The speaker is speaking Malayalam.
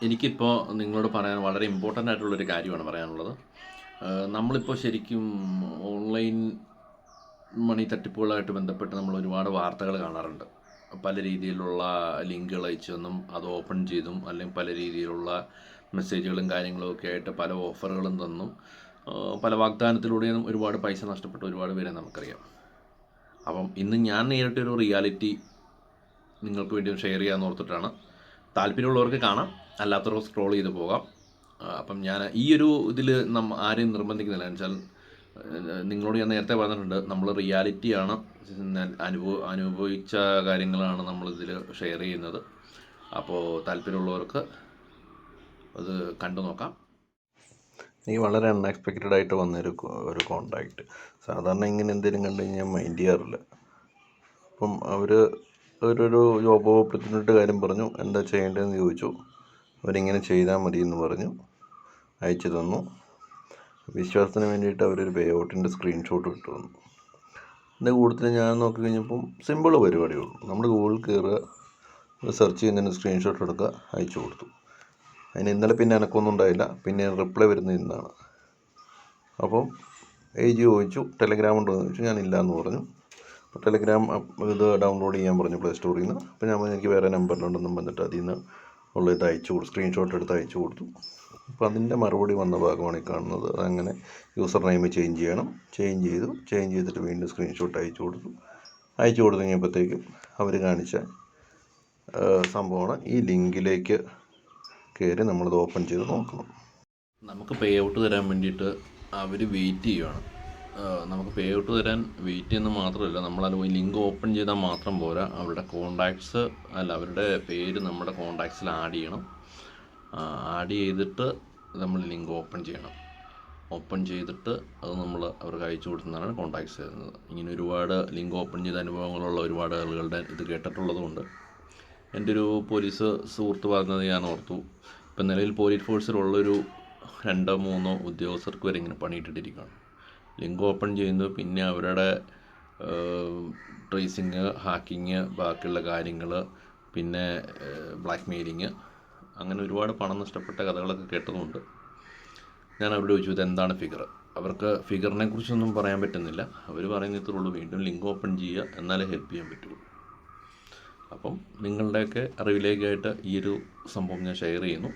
എനിക്കിപ്പോൾ നിങ്ങളോട് പറയാൻ വളരെ ഇമ്പോർട്ടൻ്റ് ആയിട്ടുള്ളൊരു കാര്യമാണ് പറയാനുള്ളത്. നമ്മളിപ്പോൾ ശരിക്കും ഓൺലൈൻ മണി തട്ടിപ്പുകളായിട്ട് ബന്ധപ്പെട്ട് നമ്മൾ ഒരുപാട് വാർത്തകൾ കാണാറുണ്ട്. പല രീതിയിലുള്ള ലിങ്കുകൾ അയച്ചെന്നും അത് ഓപ്പൺ ചെയ്തും അല്ലെങ്കിൽ പല രീതിയിലുള്ള മെസ്സേജുകളും കാര്യങ്ങളും ഒക്കെ ആയിട്ട് പല ഓഫറുകളും തന്നും പല വാഗ്ദാനത്തിലൂടെയും ഒരുപാട് പൈസ നഷ്ടപ്പെട്ട ഒരുപാട് പേരെ നമുക്കറിയാം. അപ്പം ഇന്ന് ഞാൻ നേരിട്ടൊരു റിയാലിറ്റി നിങ്ങൾക്ക് വേണ്ടി ഷെയർ ചെയ്യാമെന്ന് ഓർത്തിട്ടാണ്. താല്പര്യമുള്ളവർക്ക് കാണാം, അല്ലാത്തവർക്ക് സ്ക്രോൾ ചെയ്ത് പോകാം. അപ്പം ഞാൻ ഈ ഒരു ഇതിൽ ആരെയും നിർബന്ധിക്കുന്നില്ല. എന്ന് വെച്ചാൽ നിങ്ങളോട് ഞാൻ നേരത്തെ പറഞ്ഞിട്ടുണ്ട്, നമ്മൾ റിയാലിറ്റിയാണ് അനുഭവിച്ച കാര്യങ്ങളാണ് നമ്മളിതിൽ ഷെയർ ചെയ്യുന്നത്. അപ്പോൾ താല്പര്യമുള്ളവർക്ക് അത് കണ്ടു നോക്കാം. എനിക്ക് വളരെ അൺഎക്സ്പെക്റ്റഡ് ആയിട്ട് വന്നൊരു കോണ്ടാക്റ്റ്. സാധാരണ ഇങ്ങനെ എന്തെങ്കിലും കണ്ടു കഴിഞ്ഞാൽ മൈൻഡ് ചെയ്യാറില്ല. അപ്പം അവർ ഒരു ജോബ് ഓപ്പർച്യൂണിറ്റി കാര്യം പറഞ്ഞു. എന്താ ചെയ്യേണ്ടതെന്ന് ചോദിച്ചു. അവരിങ്ങനെ ചെയ്താൽ മതി എന്ന് പറഞ്ഞു, അയച്ചു തന്നു. വിശ്വാസത്തിന് വേണ്ടിയിട്ട് അവരൊരു പേ ഔട്ടിൻ്റെ സ്ക്രീൻഷോട്ട് ഇട്ടു തന്നു. എൻ്റെ കൂടുതൽ ഞാൻ നോക്കി കഴിഞ്ഞപ്പം സിമ്പിൾ പരിപാടിയുള്ളൂ. നമ്മൾ ഗൂഗിൾ കയറുക, സെർച്ച് ചെയ്യുന്നതിന് സ്ക്രീൻഷോട്ട് എടുക്കുക, അയച്ചു കൊടുത്തു. അതിന് ഇന്നലെ പിന്നെ എനക്കൊന്നും ഉണ്ടായില്ല. പിന്നെ റിപ്ലൈ വരുന്നത് ഇന്നാണ്. അപ്പം ഏജ് ചോദിച്ചു, ടെലഗ്രാം ഉണ്ടോ എന്ന് ചോദിച്ചു. ഞാനില്ല എന്ന് പറഞ്ഞു. അപ്പോൾ ടെലഗ്രാം ഇത് ഡൗൺലോഡ് ചെയ്യാൻ പറഞ്ഞു പ്ലേ സ്റ്റോറിൽ നിന്ന്. അപ്പോൾ ഞാൻ എനിക്ക് വേറെ നമ്പറിലുണ്ടെന്നും വന്നിട്ട് അതിൽ നിന്ന് ഉള്ള ഇത് അയച്ചു കൊടുത്തു, സ്ക്രീൻഷോട്ട് എടുത്ത് അയച്ചു കൊടുത്തു. അപ്പോൾ അതിൻ്റെ മറുപടി വന്ന ഭാഗമാണ് ഈ കാണുന്നത്. അതങ്ങനെ യൂസർ നെയിം ചേഞ്ച് ചെയ്യണം. ചേഞ്ച് ചെയ്തിട്ട് വീണ്ടും സ്ക്രീൻഷോട്ട് അയച്ചു കൊടുത്തു കഴിഞ്ഞപ്പോഴത്തേക്കും അവർ കാണിച്ച സംഭവമാണ്. ഈ ലിങ്കിലേക്ക് കയറി നമ്മളത് ഓപ്പൺ ചെയ്ത് നോക്കണം. നമുക്ക് പേ ഔട്ട് തരാൻ വേണ്ടിയിട്ട് അവർ വെയിറ്റ് ചെയ്യുകയാണ്. നമുക്ക് പേ ഔട്ട് തരാൻ വെയിറ്റ് ചെയ്യുന്നത് മാത്രമല്ല, നമ്മളത് ലിങ്ക് ഓപ്പൺ ചെയ്താൽ മാത്രം പോരാ, അവരുടെ പേര് നമ്മുടെ കോണ്ടാക്ട്സിൽ ആഡ് ചെയ്യണം. ആഡ് ചെയ്തിട്ട് നമ്മൾ ലിങ്ക് ഓപ്പൺ ചെയ്യണം. ഓപ്പൺ ചെയ്തിട്ട് അത് നമ്മൾ അവർക്ക് അയച്ചു കൊടുക്കുന്നതാണ് കോണ്ടാക്ട്സ് തരുന്നത്. ഇങ്ങനെ ഒരുപാട് ലിങ്ക് ഓപ്പൺ ചെയ്ത അനുഭവങ്ങളുള്ള ഒരുപാട് ആളുകളുടെ ഇത് കേട്ടിട്ടുള്ളതുകൊണ്ട് എൻ്റെ ഒരു പോലീസ് സുഹൃത്ത് പറഞ്ഞത് ഞാൻ ഓർത്തു. ഇപ്പം നിലവിൽ പോലീസ് ഫോഴ്സിലുള്ളൊരു 2-3 ഉദ്യോഗസ്ഥർക്ക് വരെ ഇങ്ങനെ പണിയിട്ടിട്ടിരിക്കുകയാണ്. ലിങ്ക് ഓപ്പൺ ചെയ്യുന്നു, പിന്നെ അവരുടെ ട്രേസിങ്, ഹാക്കിങ്, ബാക്കിയുള്ള കാര്യങ്ങൾ, പിന്നെ ബ്ലാക്ക് മെയിലിങ്, അങ്ങനെ ഒരുപാട് പണം നഷ്ടപ്പെട്ട കഥകളൊക്കെ കേട്ടതുകൊണ്ട് ഞാൻ അവരോട് ചോദിച്ചു, ഇതെന്താണ് ഫിഗർ. അവർക്ക് ഫിഗറിനെ കുറിച്ചൊന്നും പറയാൻ പറ്റുന്നില്ല. അവർ പറയുന്ന ഇത്രേ ഉള്ളൂ, വീണ്ടും ലിങ്ക് ഓപ്പൺ ചെയ്യുക, എന്നാലേ ഹെൽപ്പ് ചെയ്യാൻ പറ്റുള്ളൂ. അപ്പം നിങ്ങളുടെയൊക്കെ അറിവിലേക്കായിട്ട് ഈ ഒരു സംഭവം ഞാൻ ഷെയർ ചെയ്യുന്നു.